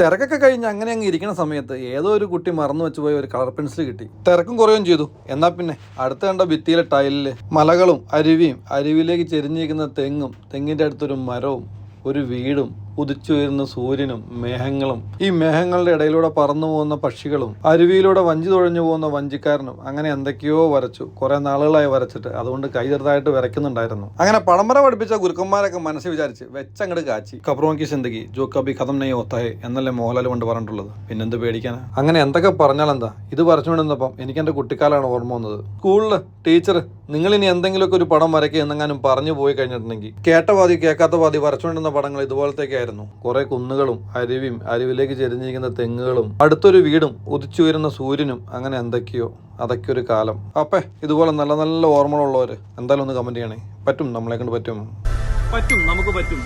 തിരക്കൊക്കെ കഴിഞ്ഞ് അങ്ങനെ അങ്ങ് ഇരിക്കുന്ന സമയത്ത് ഏതോ ഒരു കുട്ടി മറന്നു വെച്ച് പോയ ഒരു കളർ പെൻസിൽ കിട്ടി. തിരക്കും കുറയുകയും ചെയ്തു. എന്നാൽ പിന്നെ അടുത്ത് കണ്ട ഭിത്തിയിലെ ടൈലില് മലകളും അരുവിയും, അരുവിയിലേക്ക് ചെരിഞ്ഞിരിക്കുന്ന തെങ്ങും, തെങ്ങിൻ്റെ അടുത്തൊരു മരവും, ഒരു വീടും, ഉദിച്ചുയരുന്ന സൂര്യനും, മേഘങ്ങളും, ഈ മേഘങ്ങളുടെ ഇടയിലൂടെ പറന്നു പോകുന്ന പക്ഷികളും, അരുവിയിലൂടെ വഞ്ചി തുഴഞ്ഞു പോകുന്ന വഞ്ചിക്കാരനും, അങ്ങനെ എന്തൊക്കെയോ വരച്ചു. കുറെ നാളുകളായി വരച്ചിട്ട്, അതുകൊണ്ട് കൈ ചെറുതായിട്ട് വരയ്ക്കുന്നുണ്ടായിരുന്നു. അങ്ങനെ പടംവര പഠിപ്പിച്ച ഗുരുക്കന്മാരൊക്കെ മനസ്സിൽ വിചാരിച്ച് വെച്ചങ്ങട് കാച്ചി. ഖബറോं की जिंदगी जो कभी खत्म नहीं होता है എന്നല്ലേ മോഹൻലാൽ കൊണ്ട് പറഞ്ഞിട്ടുള്ളത്. പിന്നെന്ത് പേടിക്കാനാ? അങ്ങനെ എന്തൊക്കെ പറഞ്ഞാലെന്താ, ഇത് വരച്ചുകൊണ്ടിരുന്നപ്പം എനിക്ക് എൻ്റെ കുട്ടിക്കാലാണ് ഓർമ്മ വന്നത്. സ്കൂളില് ടീച്ചർ നിങ്ങൾ ഇനി എന്തെങ്കിലുമൊക്കെ ഒരു പടം വരയ്ക്കുക എന്നെങ്ങാനും പറഞ്ഞു പോയി കഴിഞ്ഞിട്ടുണ്ടെങ്കിൽ കേട്ട പാതി കേൾക്കാത്ത പാതി വരച്ചുകൊണ്ടിരുന്ന പടങ്ങൾ ഇതുപോലത്തേക്കായിരുന്നു. കുറെ കുന്നുകളും അരുവിയും, അരുവിലേക്ക് ചെരിഞ്ഞിരിക്കുന്ന തെങ്ങുകളും, അടുത്തൊരു വീടും, ഉദിച്ചുയരുന്ന സൂര്യനും, അങ്ങനെ എന്തൊക്കെയോ. അതൊക്കെ ഒരു കാലം. അപ്പേ ഇതുപോലെ നല്ല നല്ല ഓർമ്മകളുള്ളവർ എന്തായാലും ഒന്ന് കമന്റ് ചെയ്യണേ. പറ്റും, നമ്മളെ കൊണ്ട് പറ്റും. നമുക്ക് പറ്റും.